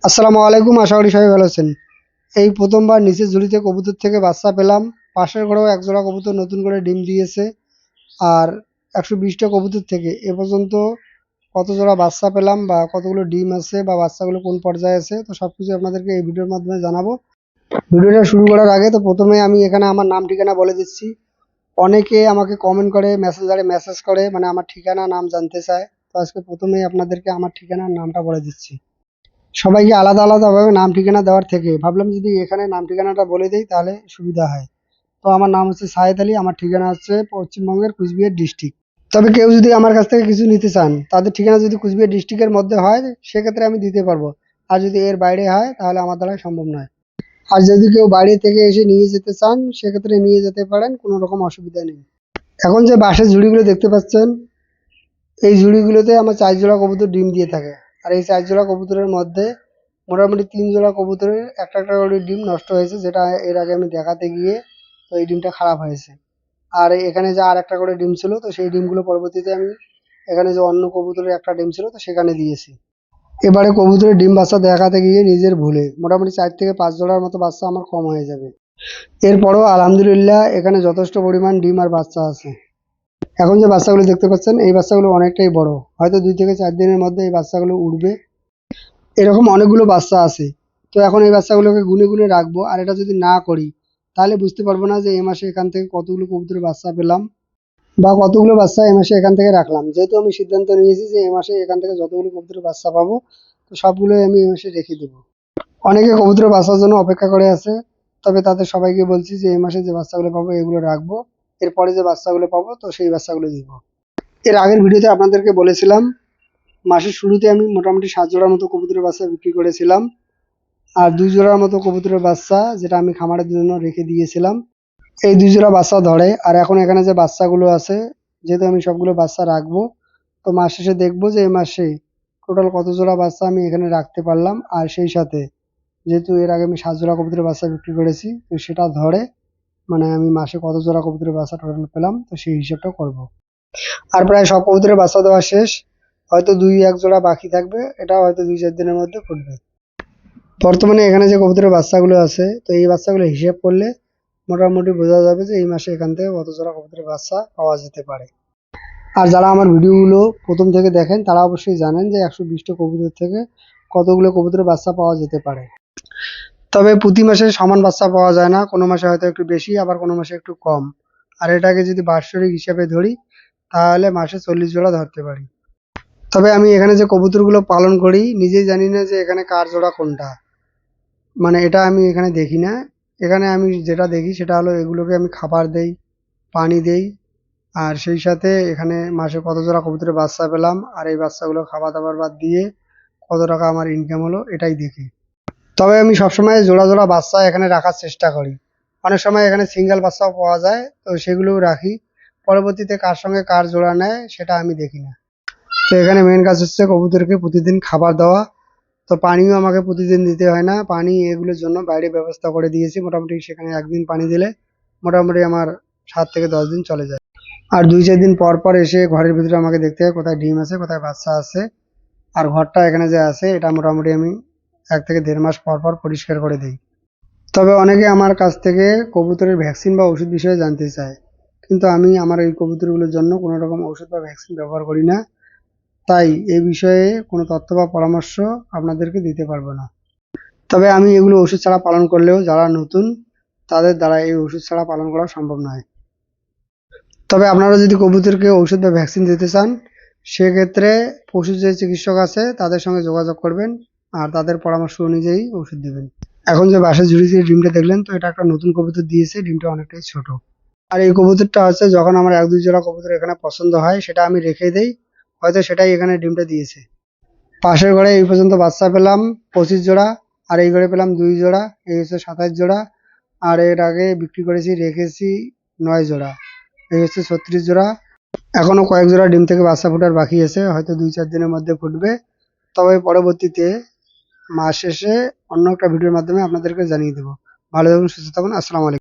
আসসালামু আলাইকুম, আশা করি সবাই ভালো আছেন। এই প্রথমবার নিচের ঝুড়িতে কবুতর থেকে বাচ্চা পেলাম। পাশের ঘরেও এক জোড়া কবুতর নতুন করে ডিম দিয়েছে। আর 120টা কবুতর থেকে এ পর্যন্ত কত জোড়া বাচ্চা পেলাম বা কতগুলো ডিম আছে বা বাচ্চাগুলো কোন পর্যায়ে আছে, তো সবকিছু আপনাদেরকে এই ভিডিওর মাধ্যমে জানাবো। ভিডিওটা শুরু করার আগে তো প্রথমে আমি এখানে আমার নাম ঠিকানা বলে দিচ্ছি। অনেকে আমাকে কমেন্ট করে, মেসেঞ্জারে মেসেজ করে, মানে আমার ঠিকানা নাম জানতে চায়। তো আজকে প্রথমেই আপনাদেরকে আমার ঠিকানার নামটা বলে দিচ্ছি। সবাইকে আলাদা আলাদাভাবে নাম ঠিকানা দেওয়ার থেকে ভাবলাম যদি এখানে নাম ঠিকানাটা বলে দেই তাহলে সুবিধা হয়। তো আমার নাম হচ্ছে সায়েদ আলী, আমার ঠিকানা হচ্ছে পশ্চিমবঙ্গের কুচবিহার ডিস্ট্রিক্ট। তবে কেউ যদি আমার কাছ থেকে কিছু নিতে চান, তাদের ঠিকানা যদি কুচবিহার ডিস্ট্রিক্টের মধ্যে হয় সেক্ষেত্রে আমি দিতে পারবো। আর যদি এর বাইরে হয় তাহলে আমার দ্বারা সম্ভব নয়। আর যদি কেউ বাইরে থেকে এসে নিয়ে যেতে চান সেক্ষেত্রে নিয়ে যেতে পারেন, কোনো রকম অসুবিধা নেই। এখন যে বাঁশের ঝুড়িগুলো দেখতে পাচ্ছেন, এই ঝুড়িগুলোতে আমার 4 জোড়া কবুতর ডিম দিয়ে থাকে। আর এই 4 জোড়া কবুতরের মধ্যে মোটামুটি 3 জোড়া কবুতরের একটা একটা করে ডিম নষ্ট হয়েছে, যেটা এর আগে আমি দেখাতে গিয়ে তো এই ডিমটা খারাপ হয়েছে। আর এখানে যে আর একটা করে ডিম ছিল, তো সেই ডিমগুলো পরবর্তীতে আমি এখানে যে অন্য কবুতরের একটা ডিম ছিল তো সেখানে দিয়েছি। এবারে কবুতরের ডিম বাচ্চা দেখাতে গিয়ে নিজের ভুলে মোটামুটি 4 থেকে 5 জোড়ার মতো বাচ্চা আমার কম হয়ে যাবে। এরপরও আলহামদুলিল্লাহ এখানে যথেষ্ট পরিমাণ ডিম আর বাচ্চা আছে। এখন যে বাচ্চাগুলো দেখতে পাচ্ছেন এই বাচ্চাগুলো অনেকটাই বড়, হয়তো 2 থেকে 4 দিনের মধ্যে এই বাচ্চাগুলো উঠবে। এরকম অনেকগুলো বাচ্চা আছে। তো এখন এই বাচ্চাগুলোকে গুনে গুনে রাখবো, আর এটা যদি না করি তাহলে বুঝতে পারবো না যে এই মাসে এখান থেকে কতগুলো কবুতরের বাচ্চা পেলাম বা কতগুলো বাচ্চা এই মাসে এখান থেকে রাখলাম। যেহেতু আমি সিদ্ধান্ত নিয়েছি যে এই মাসে এখান থেকে যতগুলো কবুতরের বাচ্চা পাবো তো সবগুলোই আমি এই মাসে রেখে দেবো। অনেকে কবুতরের বাচ্চার জন্য অপেক্ষা করে আছে, তবে তাদের সবাইকে বলছি যে এই মাসে যে বাচ্চাগুলো পাবো এগুলো রাখবো, এরপরে যে বাচ্চাগুলো পাবো তো সেই বাচ্চাগুলো দিব। এর আগের ভিডিওতে আপনাদেরকে বলেছিলাম মাসের শুরুতে আমি মোটামুটি 7 জোড়ার মতো কবুতরের বাচ্চা বিক্রি করেছিলাম। আর 2 জোড়ার মতো কবুতরের বাচ্চা যেটা আমি খামারের জন্য রেখে দিয়েছিলাম, এই 2 জোড়া বাচ্চা ধরে। আর এখন এখানে যে বাচ্চাগুলো আছে, যেহেতু আমি সবগুলো বাচ্চা রাখবো, তো মাস শেষে দেখবো যে এই মাসে টোটাল কত জোড়া বাচ্চা আমি এখানে রাখতে পারলাম। আর সেই সাথে যেহেতু এর আগে আমি 7 জোড়া কবুতরের বাচ্চা বিক্রি করেছি, তো সেটা ধরে মানে আমি মাসে কত জোড়া কবুতরের বাচ্চা টোটাল পেলাম তো সেই হিসাবটা করব। আর প্রায় সব কবুতরের বাচ্চা দেওয়া শেষ, হয়তো 2-1 জোড়া বাকি থাকবে, এটা হয়তো 2-4 দিনের মধ্যে ফুটবে। বর্তমানে এখানে যে কবুতরের বাচ্চাগুলো আছে তো এই বাচ্চাগুলো হিসেব করলে মোটামুটি বোঝা যাবে যে এই মাসে এখান থেকে কত জোড়া কবুতরের বাচ্চা পাওয়া যেতে পারে। আর যারা আমার ভিডিওগুলো প্রথম থেকে দেখেন তারা অবশ্যই জানেন যে 120টা কবুতর থেকে কতগুলো কবুতরের বাচ্চা পাওয়া যেতে পারে। তবে প্রতি মাসে সমান বাচ্চা পাওয়া যায় না, কোনো মাসে হয়তো একটু বেশি আবার কোনো মাসে একটু কম। আর এটাকে যদি বাৎসরিক হিসাবে ধরি তাহলে মাসে 40 জোড়া ধরতে পারি। তবে আমি এখানে যে কবুতরগুলো পালন করি নিজেই জানি না যে এখানে কার জোড়া কোনটা, মানে এটা আমি এখানে দেখি না। এখানে আমি যেটা দেখি সেটা হলো এগুলোকে আমি খাবার দেই, পানি দেই, আর সেই সাথে এখানে মাসে কত জোড়া কবুতরের বাচ্চা পেলাম আর এই বাচ্চাগুলো খাবার দাবার বাদ দিয়ে কত টাকা আমার ইনকাম হলো এটাই দেখি। তবে আমি সবসময় জোড়া জোড়া বাচ্চা এখানে রাখার চেষ্টা করি। অনেক সময় এখানে সিঙ্গেল বাচ্চাও পাওয়া যায়, তো সেগুলোও রাখি। পরবর্তীতে কার সঙ্গে কার জোড়া নেয় সেটা আমি দেখি না। তো এখানে মেন কাজ হচ্ছে কবুতরকে প্রতিদিন খাবার দেওয়া। তো পানিও আমাকে প্রতিদিন দিতে হয় না, পানি এগুলোর জন্য বাইরে ব্যবস্থা করে দিয়েছি। মোটামুটি সেখানে একদিন পানি দিলে মোটামুটি আমার 7 থেকে 10 দিন চলে যায়। আর 2-4 দিন পর পর এসে ঘরের ভিতরে আমাকে দেখতে হয় কোথায় ডিম আছে কোথায় বাচ্চা আছে। আর ঘরটা এখানে যে আছে এটা মোটামুটি আমি 1 থেকে 1.5 মাস পর পর পরিষ্কার করে দিই। তবে অনেকে আমার কাছ থেকে কবুতরের ভ্যাকসিন বা ওষুধ বিষয়ে জানতে চায়, কিন্তু আমি আমার এই কবুতরগুলোর জন্য কোনো রকম ওষুধ বা ভ্যাকসিন ব্যবহার করি না। তাই এই বিষয়ে কোনো তথ্য বা পরামর্শ আপনাদেরকে দিতে পারবো না। তবে আমি এগুলো ওষুধ ছাড়া পালন করলেও যারা নতুন তাদের দ্বারা এই ওষুধ ছাড়া পালন করা সম্ভব নয়। তবে আপনারা যদি কবুতরকে ওষুধ বা ভ্যাকসিন দিতে চান সেক্ষেত্রে পশু যে চিকিৎসক আছে তাদের সঙ্গে যোগাযোগ করবেন আর তাদের পরামর্শ অনুযায়ী ওষুধ দেবেন। এখন যে বাসায় ঝুড়ি দিয়ে ডিমটা দেখলেন তো এটা একটা নতুন কবুতর দিয়েছে, ডিমটা অনেকটাই ছোট। আর এই কবুতরটা হচ্ছে যখন আমার 1-2 জোড়া কবুতর এখানে পছন্দ হয় সেটা আমি রেখে দেই, হয়তো সেটাই এখানে ডিমটা দিয়েছে। পাশের ঘরে এই পর্যন্ত বাচ্চা পেলাম 25 জোড়া, আর এই ঘরে পেলাম 2 জোড়া, এই হচ্ছে 27 জোড়া। আর এর আগে বিক্রি করেছি রেখেছি 9 জোড়া, এই হচ্ছে 36 জোড়া। এখনো কয়েক জোড়া ডিম থেকে বাচ্চা ফোটার বাকি আছে, হয়তো 2-4 দিনের মধ্যে ফুটবে। তবে পরবর্তীতে মাস শেষে অন্য একটা ভিডিওর মাধ্যমে আপনাদেরকে জানিয়ে দেবো। ভালো থাকুন, সুস্থ থাকুন, আসসালামু আলাইকুম।